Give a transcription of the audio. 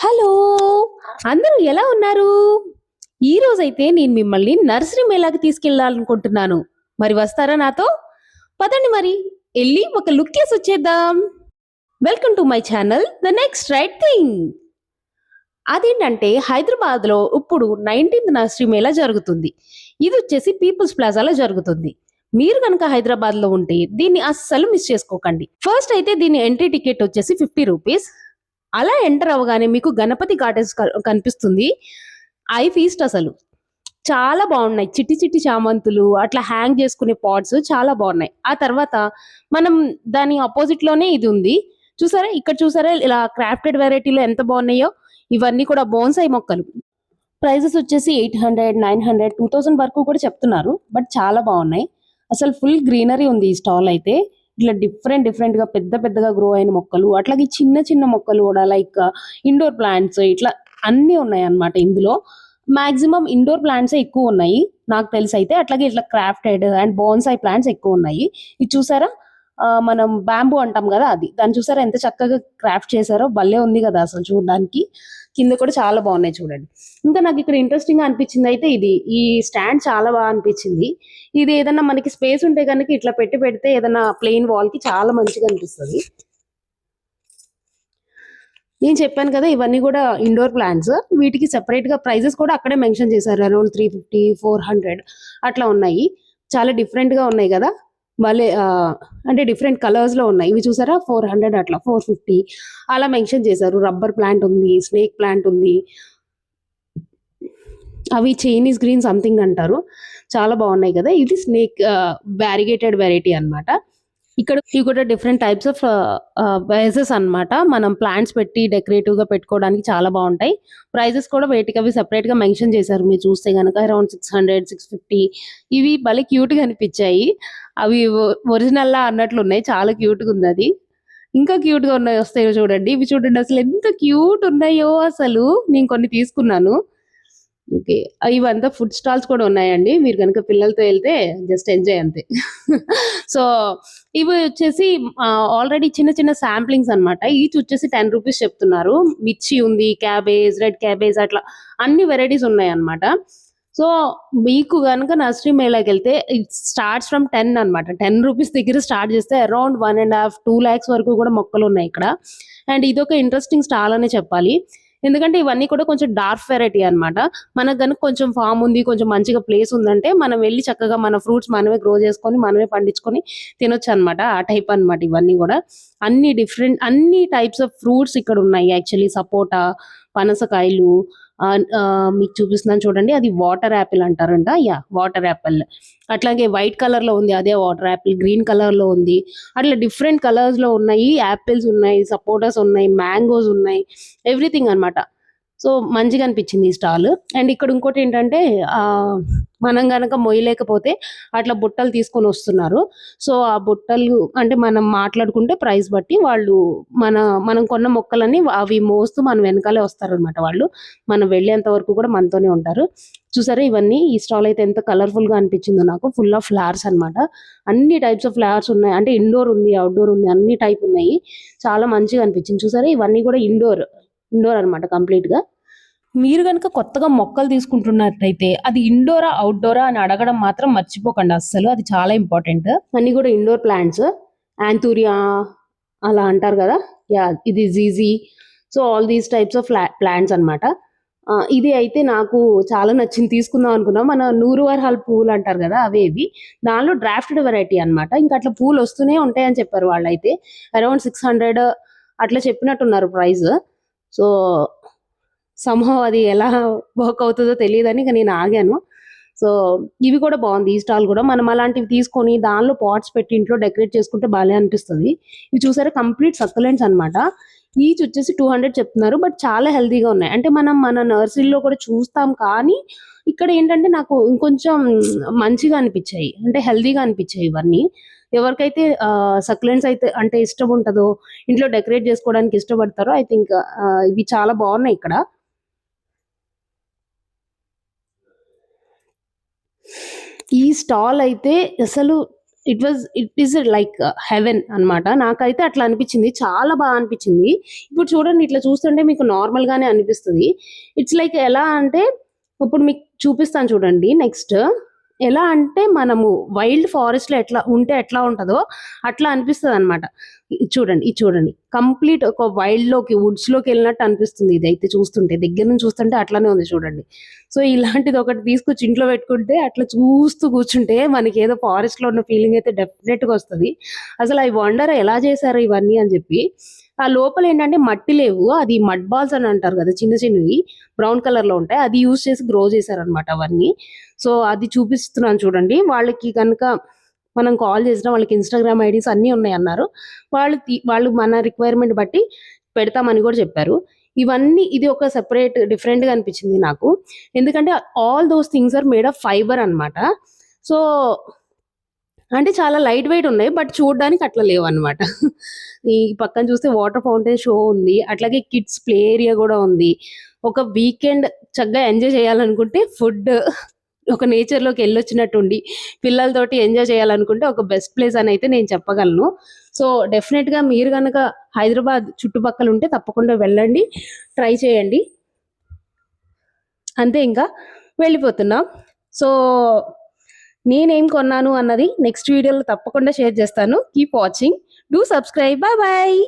Hello! అందరూ ఎలా ఉన్నారు? ఈరోజైతే నేను మిమ్మల్ని నర్సరీ మేళాకి తీసుకెళ్ళాలనుకుంటున్నాను. మరి వస్తారా నాతో? పదండి మరి ఎళ్లి ఒక లుక్కేసొచ్చేద్దాం. Welcome to my channel the next right thing. అదేంటంటే హైదరాబాద్‌లో ఇప్పుడు 19థ్ నర్సరీ మేళా జరుగుతుంది. ఇదొచ్చేసి పీపుల్స్ ప్లాజాలో జరుగుతుంది. మీరు గనక హైదరాబాద్‌లో ఉంటే దీన్ని అస్సలు మిస్ చేసుకోకండి. ఫస్ట్ అయితే దీని ఎంట్రీ టికెట్ వచ్చేసి ₹50. అలా ఎంటర్ అవ్వగానే మీకు గణపతి గార్డెన్స్ కనిపిస్తుంది. ఐ ఫీస్ట్ అసలు. చాలా బావున్నాయి. చిట్టి చిట్టి చామంతులు, అట్లా హ్యాంగ్ చేసుకునే పాట్స్ చాలా బావున్నాయి. ఆ తర్వాత మనం దాని అపోజిట్‌లోనే ఇది ఉంది. చూసారా? ఇక్కడ చూసారా? ఇలా క్రాఫ్టెడ్ వెరైటీలో ఎంత బావున్నాయో. ఇవన్నీ కూడా బోన్సాయి మొక్కలు. ప్రైజెస్ వచ్చేసి 800, 900, 2000 వరకు కూడా చెప్తున్నారు. బట్ చాలా బావున్నాయి. అసలు ఫుల్ గ్రీనరీ ఉంది ఈ స్టాల్ అయితే. ఇట్లా డిఫరెంట్ డిఫరెంట్‌గా పెద్ద పెద్దగా గ్రో అయిన మొక్కలు, అట్లాగే చిన్న చిన్న మొక్కలు కూడా లైక్ ఇండోర్ ప్లాంట్స్ ఇట్లా అన్నీ ఉన్నాయన్నమాట ఇందులో. మాక్సిమం ఇండోర్ ప్లాంట్సే ఎక్కువున్నాయి నాకు తెలిసైతే. అట్లాగే ఇట్లా క్రాఫ్టెడ్ అండ్ బోన్సాయి ప్లాంట్స్ ఎక్కువున్నాయి. ఇది చూసారా? మనం బ్యాంబూ అంటాం గదా! అది. దాన్ని చూసారా ఎంత చక్కగా క్రాఫ్ట్ చేశారో భలే ఉంది గదా! అసలు చూడడానికి. కింద కూడా చాలా బావున్నాయి చూడండి. ఇంకా నాకిక్కడ ఇంట్రెస్టింగ్‌గా అనిపించిందయితే ఇది. ఈ స్టాండ్ చాలా అనిపించింది. ఇది ఏదన్నా మనకి స్పేస్ ఉంటే గనక ఇట్లా పెడితే ఏదన్నా ప్లెయిన్ వాల్‌కి చాలా మంచిగా అనిపిస్తది. నేను చెప్పాను కదా! ఇవన్నీ గూడా ఇండోర్ ప్లాంట్స్. వీటికి సెపరేట్‌గా ప్రైజెస్ కూడా అక్కడే మెన్షన్ చేశారు. అరౌండ్ 350, 400 అట్లా ఉన్నాయి. చాలా డిఫరెంట్‌గా ఉన్నాయి గదా! భలే అంటే డిఫరెంట్ కలర్స్‌లో ఉన్నాయి. ఇవి చూసారా 400 అట్లా 450 అలా మెన్షన్ చేశారు. రబ్బర్ ప్లాంట్ ఉంది. స్నేక్ ప్లాంట్ ఉంది. అవి చైనీస్ గ్రీన్ సంథింగ్ అంటారు. చాలా బావున్నాయి గదా! ఇది స్నేక్ వారిగేటెడ్ వెరైటీ అన్నమాట. ఇక్కడ ఇవి కూడా డిఫరెంట్ టైప్స్ ఆఫ్ వేసెస్ అన్నమాట. మనం ప్లాంట్స్ పెట్టి డెకరేటివ్‌గా పెట్టుకోవడానికి చాలా బావుంటాయి. ప్రైజెస్ కూడా వేటికవి సెపరేట్‌గా మెన్షన్ చేశారు. మీరు చూస్తే గనక అరౌండ్ 600, 650 ఇవి భలే క్యూట్‌గా అనిపిచ్చాయి. అవి ఒరిజినల్‌లా అన్నట్లున్నాయి. చాలా క్యూట్‌గుందది. ఇంకా క్యూట్‌గా ఉన్నాయి వస్తాయో చూడండి. ఇవి చూడండి అసలు ఎంత క్యూట్ ఉన్నాయో అసలు. నేను కొన్ని తీసుకున్నాను. ఓకే. ఇవంతా ఫుడ్ స్టాల్స్ కూడా ఉన్నాయండి. మీరు గనుక పిల్లలతో ఎళ్తే జస్ట్ ఎంజాయ్ అంతే. సో, ఇవి వచ్చేసి ఆల్రెడీ చిన్న చిన్న శాంప్లింగ్స్ అన్నమాట. ఈచ్ వచ్చేసి ₹10 చెప్తున్నారు. మిర్చి ఉంది, క్యాబేజ్, రెడ్ క్యాబేజ్ అట్లా అన్ని వెరైటీస్ ఉన్నాయన్నమాట. సో, మీకు గనుక నర్సరీ మేళాకెళ్తే ఇట్ స్టార్ట్స్ ఫ్రమ్ 10 అన్నమాట. ₹10 దగ్గర స్టార్ట్ చేస్తే అరౌండ్ 1.5, 2 లాక్స్ వరకు కూడా మొక్కలున్నాయి ఇక్కడ. అండ్ ఇదొక ఇంట్రెస్టింగ్ స్టాల్ అనే చెప్పాలి. ఎందుకంటే ఇవన్నీ కూడా కొంచెం డార్క్ వెరైటీ అన్నమాట. మనకు గనుక కొంచెం ఫార్మ్ ఉంది, కొంచెం మంచిగా ప్లేస్ ఉందంటే మనం వెళ్లి చక్కగా మన ఫ్రూట్స్ మనమే గ్రో చేసుకొని, మనమే పండించుకొని తినొచ్చన్నమాట. ఆ టైప్ అన్నమాట ఇవన్నీ గూడా. అన్ని టైప్స్ ఆఫ్ ఫ్రూట్స్ ఇక్కడున్నాయి. యాక్చువల్లీ సపోటా, పనసకాయలు మీకు చూపిస్తున్నాను చూడండి. అది వాటర్ యాపిల్ అంటారంట. యాహ్! Water Apple. అట్లాగే వైట్ కలర్‌లో ఉంది. అదే వాటర్ యాపిల్. గ్రీన్ కలర్‌లో ఉంది. అట్లా డిఫరెంట్ కలర్స్‌లో ఉన్నాయి. యాపిల్స్ ఉన్నాయి, సపోటాస్ ఉన్నాయి, మ్యాంగోస్ ఉన్నాయి. ఎవ్రీథింగ్ అన్నమాట. సో, మంచిగా అనిపించింది ఈ స్టాల్. అండ్ ఇక్కడ ఇంకోటేంటంటే మనం గనక మొయ్యలేకపోతే అట్లా బుట్టలు తీసుకొనొస్తున్నారు. సో, ఆ బుట్టలు అంటే మనం మాట్లాడుకుంటే ప్రైస్ బట్టి వాళ్ళు మన మనం కొన్న మొక్కలన్నీ అవి మోస్తూ మన వెనకాలే వస్తారనమాట వాళ్ళు. మనం వెళ్ళేంత వరకు కూడా మనతోనే ఉంటారు. చూసారా ఇవన్నీ ఈ స్టాల్ అయితే ఎంత కలర్‌ఫుల్‌గా అనిపించిందో నాకు. ఫుల్ ఆఫ్ ఫ్లవర్స్ అన్నమాట. అన్ని టైప్స్ ఆఫ్ ఫ్లవర్స్ ఉన్నాయి. అంటే ఇండోర్ ఉంది, ఔట్‌డోర్ ఉంది. అన్ని టైప్ ఉన్నాయి. చాలా మంచిగా అనిపించింది. చూసారా ఇవన్నీ కూడా ఇండోర్ అన్నమాట కంప్లీట్‌గా. మీరు గనుక కొత్తగా మొక్కలు తీసుకుంటున్నట్టయితే అది ఇండోరా, ఔట్‌డోరా అని అడగడం మాత్రం మర్చిపోకండి అస్సలు. అది చాలా ఇంపార్టెంట్. అన్నీ గూడా ఇండోర్ ప్లాంట్స్. యాంథూరియా అలా అంటారు గదా! యాహ్! ఇది GG. So, all these types of plants అన్నమాట. ఇది అయితే నాకు చాలా నచ్చింది. తీసుకుందాం అనుకున్నా. మన నూరు వరహాల పువ్వులంటారు గదా! అవే ఇవి. దానిలో డ్రాఫ్టెడ్ వెరైటీ అన్నమాట. ఇంకా అట్లా పూలొస్తూనే ఉంటాయని చెప్పారు వాళ్ళైతే. అరౌండ్ 600 అట్లా చెప్పినట్టున్నారు ప్రైస్. సో సమ్‌హౌ అది ఎలా వర్క్ అవుతదో తెలీదని ఇక నేను ఆగాను. సో, ఇవి కూడా బావుంది. ఈ స్టాల్ గూడా. మనం అలాంటివి తీసుకొని దానిలో పాట్స్ పెట్టి ఇంట్లో డెకరేట్ చేసుకుంటే భలే అనిపిస్తది. ఇవి చూసారా కంప్లీట్ సక్యులెంట్స్ అన్నమాట. ఈచ్ వచ్చేసి 200 చెప్తున్నారు. బట్ చాలా హెల్తీగా ఉన్నాయి. అంటే మనం మన నర్సరీలో కూడా చూస్తాం కానీ, ఇక్కడ ఏంటంటే నాకు ఇంకొంచెం మంచిగా అనిపిచ్చాయి. అంటే హెల్తీగా అనిపిచ్చాయి ఇవన్నీ. ఎవరికైతే సక్యులెంట్స్ అయితే అంటే ఇష్టం ఉంటదో, ఇంట్లో డెకరేట్ చేసుకోవడానికి ఇష్టపడతారో ఐ థింక్ ఇవి చాలా బావున్నాయి ఇక్కడ. ఈ స్టాల్ అయితే అసలు ఇట్ ఈస్ లైక్ హెవెన్ అన్నమాట. నాకైతే అట్లా అనిపించింది. చాలా బాగా అనిపించింది. ఇప్పుడు చూడండి ఇట్లా చూస్తుంటే మీకు నార్మల్ గానే అనిపిస్తుంది. ఇట్స్ లైక్ ఎలా అంటే ఇప్పుడు మీకు చూపిస్తాను చూడండి నెక్స్ట్. ఎలా అంటే మనము వైల్డ్ ఫారెస్ట్‌లో ఎట్లా ఉంటదో అట్లా అనిపిస్తదనమాట. ఇది చూడండి. కంప్లీట్ ఒక వైల్డ్‌లోకి, వుడ్స్‌లోకెళ్ళినట్టు అనిపిస్తుంది ఇదైతే చూస్తుంటే. దగ్గర నుంచి చూస్తుంటే అట్లానే ఉంది చూడండి. సో, ఇలాంటిది ఒకటి తీసుకొచ్చి ఇంట్లో పెట్టుకుంటే అట్లా చూస్తూ కూర్చుంటే మనకేదో ఫారెస్ట్‌లో ఉన్న ఫీలింగ్ అయితే డెఫినెట్‌గా వస్తది. అసలు ఐ వండర్ ఎలా చేశారు ఇవన్నీ అని చెప్పి. ఆ లోపలేంటంటే మట్టి లేవు. అది మడ్ బాల్స్ అని అంటారు కదా! చిన్న చిన్నవి బ్రౌన్ కలర్‌లో ఉంటాయి. అది యూజ్ చేసి గ్రో చేశారనమాట అవన్నీ. సో, అది చూపిస్తున్నాను చూడండి. వాళ్ళకి గనుక మనం కాల్ చేసినా వాళ్ళకి ఇన్‌స్టాగ్రామ్ ఐడీస్ అన్నీ ఉన్నాయన్నారు. వాళ్ళు మన రిక్వైర్‌మెంట్ బట్టి పెడతామని కూడా చెప్పారు. ఇది ఒక సెపరేట్ డిఫరెంట్‌గా అనిపించింది నాకు. ఎందుకంటే all those things are made of fiber అన్నమాట. సో, అంటే చాలా లైట్ వెయిట్ ఉన్నాయి. బట్ చూడ్డానికి అట్లా లేవన్నమాట. ఈ పక్కన చూస్తే వాటర్ ఫౌంటైన్ షో ఉంది. అట్లాగే కిడ్స్ ప్లే ఏరియా గూడా ఉంది. ఒక వీకెండ్ చక్కగా ఎంజాయ్ చేయాలనుకుంటే ఒక నేచర్‌లోకెళ్ళొచ్చినట్టుండి, పిల్లలతోటి ఎంజాయ్ చేయాలనుకుంటే ఒక బెస్ట్ ప్లేస్ అనైతే నేను చెప్పగలను. సో, డెఫినెట్‌గా మీరు గనక హైదరాబాద్ చుట్టుపక్కలుంటే తప్పకుండా వెళ్ళండి. ట్రై చేయండి. అంతే ఇంకా వెళ్ళిపోతున్నాం. సో, నేనేం కొన్నాను అన్నది నెక్స్ట్ వీడియోలో తప్పకుండా షేర్ చేస్తాను. Keep watching. Do subscribe. Bye bye.